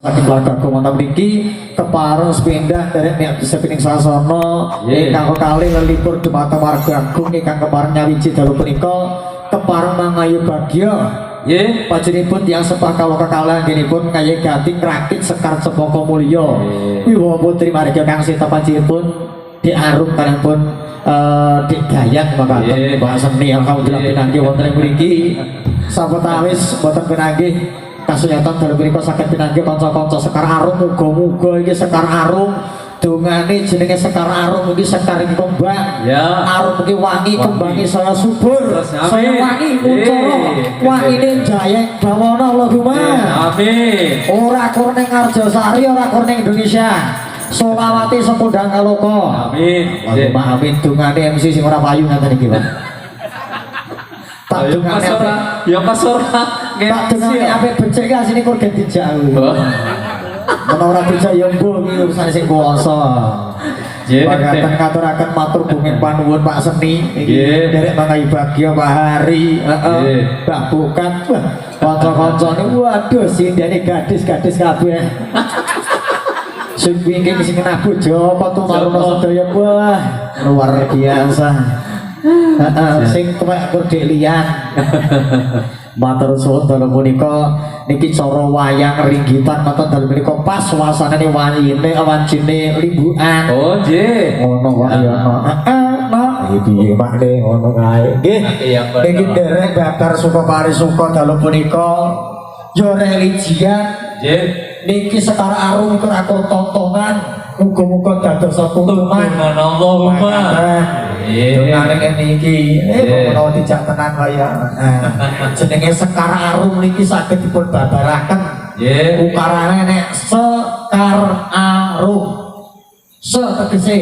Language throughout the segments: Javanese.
Saking keluarga mantap niki kepareng sepindah dari nek sepining sasono ingkang kali lelipur dumateng warga agung ingkang kepareng nyawiji dalu punika kepareng mangayu bagya nggih panjenenganipun tiyang sepah kala kekalan nggihipun kaya ganti rakit sekar cepaka mulya wiwa putri marga kang sita panjenenganipun diarum kalipun Dik Dayat makaten bahasa seni alhamdulillah pinanggih wonten ing mriki sawetawis boten pinanggih kasunyatan dalu punika saged pinanggih kanca-kanca Sekar Arum muga-muga iki Sekar Arum dongane jenenge Sekar Arum iki Sekar iki kembang ya arum iki wangi kembange saya subur saya wangi ucara wangine jayeng bawana Allahumma amin ora kurning Arjosari ora kurning Indonesia Solawati sepundhang kaloka amin Allahumma amin dongane MC sing ora payu ngaten iki Pak tak dongane ya pas ora tak dongane ape becik ka sini kur ganti jauh ana ora becik ya mbuh iki urusane sing kuwasa pangaten ngaturaken matur bumi panuwun Pak Seni iki derek mangayu bagya Pak Hari heeh Mbah Bukat kanca-kancane waduh sindene gadis-gadis kabeh sing wingking sing kena bojo apa tumaruna sedaya wah luar biasa sing tuwek kur dik liyan matur suwun dalu punika niki cara wayang ringgitan mata dalu punika pas suasanane wancine limbukan oh nggih ngono wae ana piye makne ngono kae nggih niki derek bakar suka parisuka dalu punika yo religian nggih niki Sekar Arum iku akur tontonan muga-muga dados tuntunan Allahumma ngarep niki menawa dijak tenan kaya jenenge Sekar Arum niki saged dipun babaraken nggih ukarane nek Sekar Arum tegese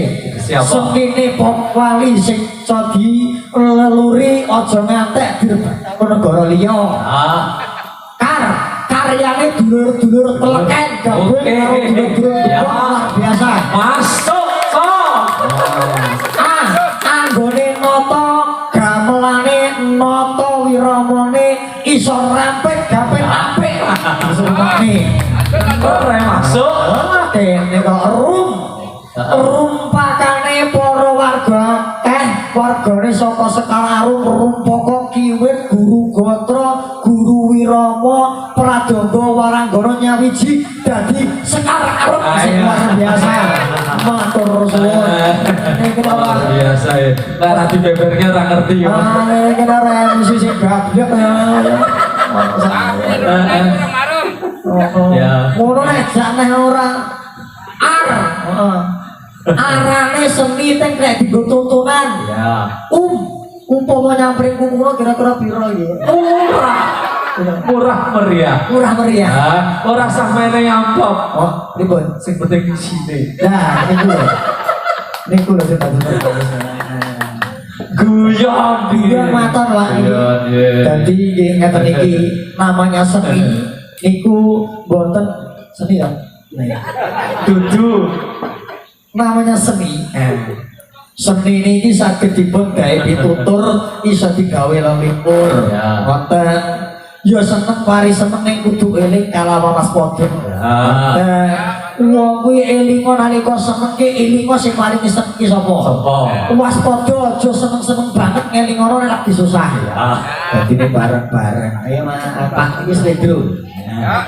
semene wali sing codi leluri aja ngantek direbut negara liya karyane dulur-dulur teleken gabung karo dulur-dulur luar biasa masuk anggone nata gamelane nata wiramane iso rampet gapet apik semane ora masuk dene kok rumpakane para warga wargane saka Sekar Arum rumpaka kiwit guru gotra guru wirama pradamba waranggana nyawiji dadi Sekar Arum sing luar biasa matur suwun niki luar biasa ya ora dibeberke ora ngerti yo niki ora misi sing gablek ya ngono nek jane ora arane seni teng krek digo tontonan ya umpama nyampring kumpul kira-kira piro ya murah meriah ora samene nyampok oh pripun sing penting isine nah niku lho sing guyon maton wae dadi nggih ngeten iki namanya seni niku mboten seni ya dudu namanya seni seni ini saged dipun gawe pitutur iso digawe lelipur wonten ya seneng pari seneng ning kudu eling kalawan waspada wong kuwi elinga nalika seneng ki elinga sing paling seneng ki sapa waspada aja seneng-seneng banget ngelingono nek lagi susah dadi bareng-bareng ayo Pak iki sedro ya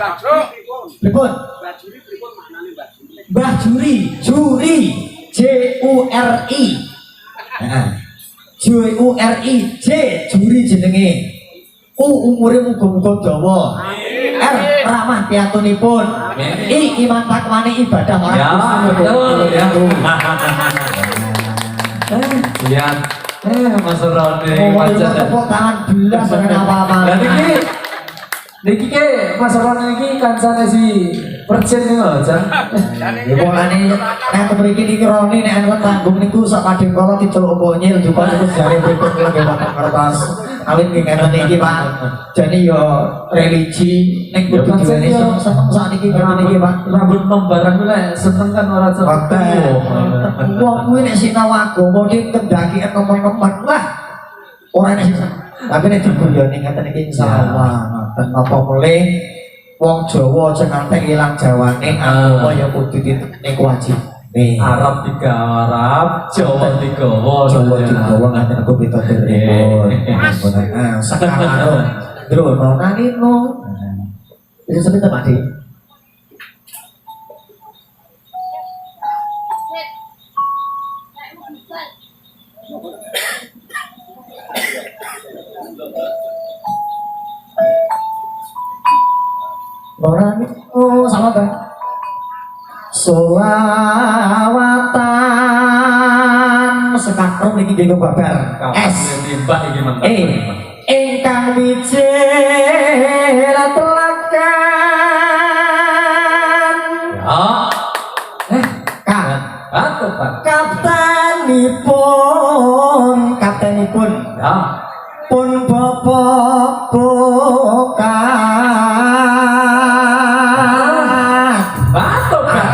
pripun Mbah Juri J-U-R-I J-U-R-I J Juri jenenge umure muga-muga dawa R ramah piyatunipun I iman takwane ibadah marang Gusti ya Mas Roni tepuk tangan belas apa-apa niki ke Mas Roni iki kancane si percen nih loh, Jan. Ya mulane nek mriki niki Roni nek ana tanggung niku sak kadang kala diceluk konyil juga niku jare berikut lagi Pak kertas. Awit nggih ngeten iki Pak. Jane yo religi nek kudu diwene seneng sakniki ngeten iki Pak. Rambut membarang kuwi lek seneng kan ora seneng. Wong kuwi nek sinau agama iki kendaki nemen-nemen wah. Ora nek seneng. Tapi nek diguyoni ngeten iki insyaallah ngoten napa mulih wong Jawa aja ngantek ilang jawane agama ya kudu ning wajib. Arab digawa Arab, Jawa digawa Jawa digawa ngaten aku pitaturipun. Sekarang drono nalino. Itu sebentar Pak Dik. Orang itu sama kan? Solawatan sekarang ini jadi babar. Ingkang wijel telakan. Kaptenipun. Pun bapak bukan. Batuk kan?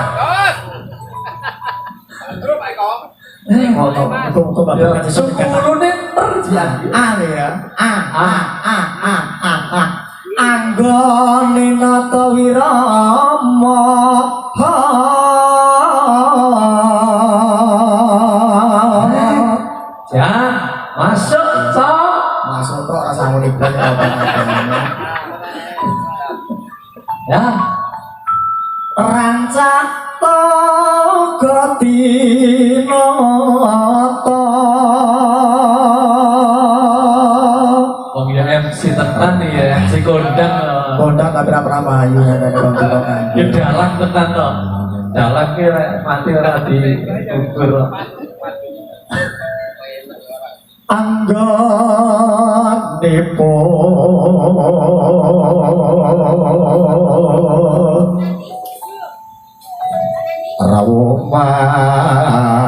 Anggone nata wirama Jan, masuk cok. masuk kok rasa ngunipun Ya, rancak togo tinoto Wong ya MC tenan nih ya, MC kondang. kondang tapi pernah mayu dari kontingan Ya dalang tenan toh. Dalang kira mati ora dikubur. anggonipun rawuh makarya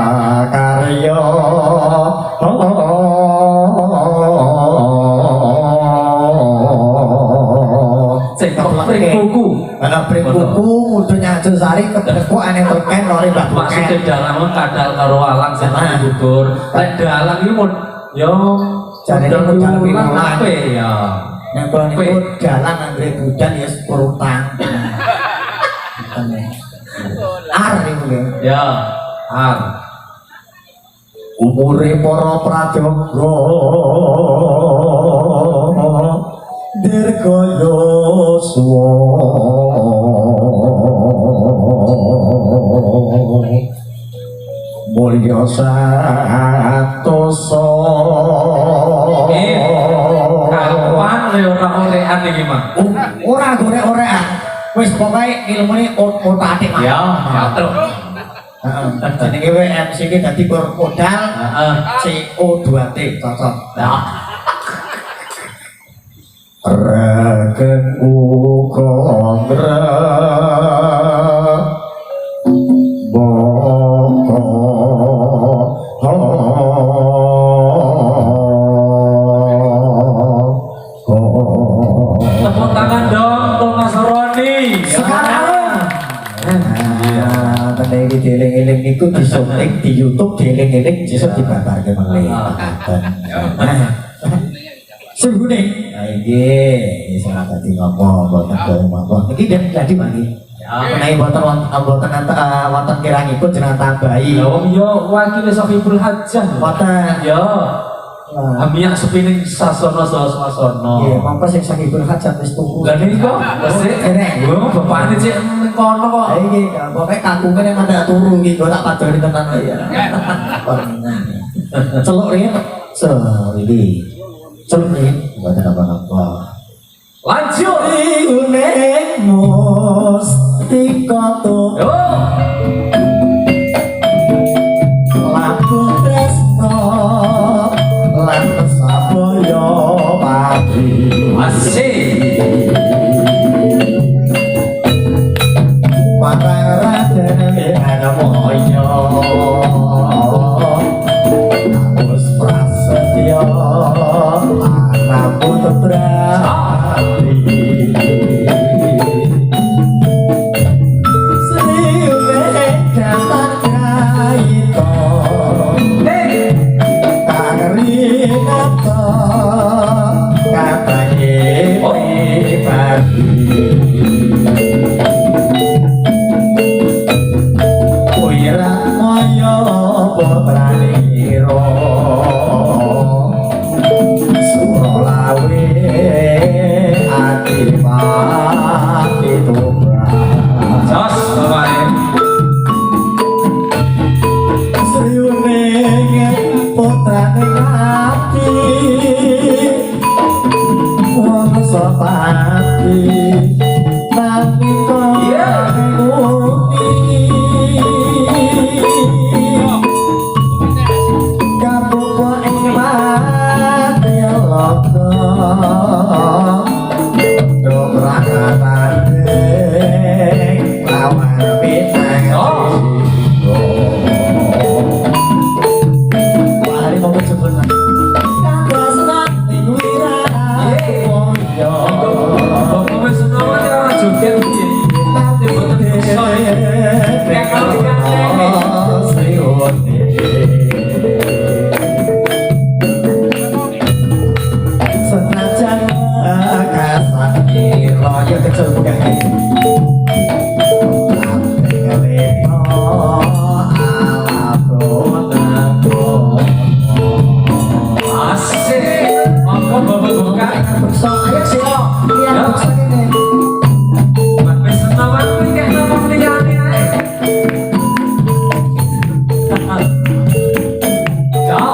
Sing keplek buku. ana buku kudu nyajul sari kebeku aneh teken lori batu Maksudnya dalang kadal karo alang sing dikubur. Lek dalang iki mun yo Jane modal modal piwulan piwulan. ape ya. yang kalau niku jalan anggere budan ya perutang ar niku nggih Ya, umure para prajaga dirgaya suwa mulya satosa kapan le ora olehan iki mah? ora gorek-gorekan wis pokoke ilmune otak-atik mah Ya, terus. heeh jenenge we MC ki dadi modal CO2T cocok Ya. Ragen ukondra Tepuk tangan dong untuk Mas Roni. sekarang tanda ini dieling-eling itu disunting di YouTube dieling-eling besok dibabarke malih sungguh nih iki salah tadi ngomong boten kaya mawon iki dadi mangke menawi boten wonten kirangipun jenengan tambahi Ya wong yo wakil Sofibul Hajjah. boten Ya. Ambiak sepining sasono sasono. nggih mongko sing sakipun hajat wis tuku Lah niki kok mesti dereng lho bapakne cek ning kono kok. ha iki pokoke kakungan yang ada turu iki kok tak padani tenan ya celuk riyen iki celuk riyen boten apa-apa Lanjut. Iune mustika to Yo. laku tresno lan saboyo pati Asik. marang raden ana moyo Agus prasetyo anak putra lawan bintang hari mau mencoba kata senang wira Bapak wis seneng nek ora joget piye. Tapi boten iso. Nek kalau senajan kasani royo kecil bukan asik. Monggo Bapak buka. ayo sih iya bisa ini Wis seneng kuwi kek nomor liyane ae. Ya.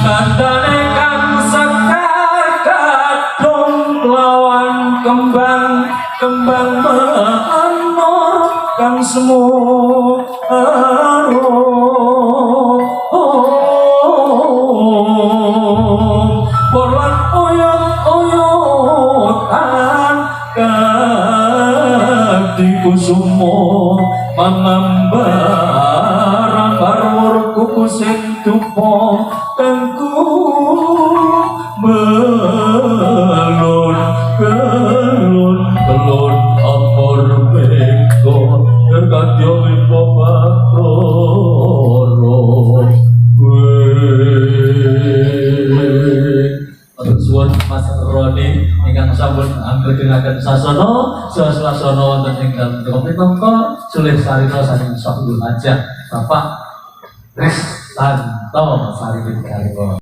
Tandane kang sekar kadung lawan kembang menor kang semu Polan oyot-oyotan kanthi kusumo mangambar barur kuku sing tupo kangku belun kelun amor beko kadya wipo baktoro suwun Mas Roni ingkang sampun anggengaken sasana sasana wonten ing dalem menika sulih sarita saking Sabtu Aja Bapak Kristanto Sari Widaryo.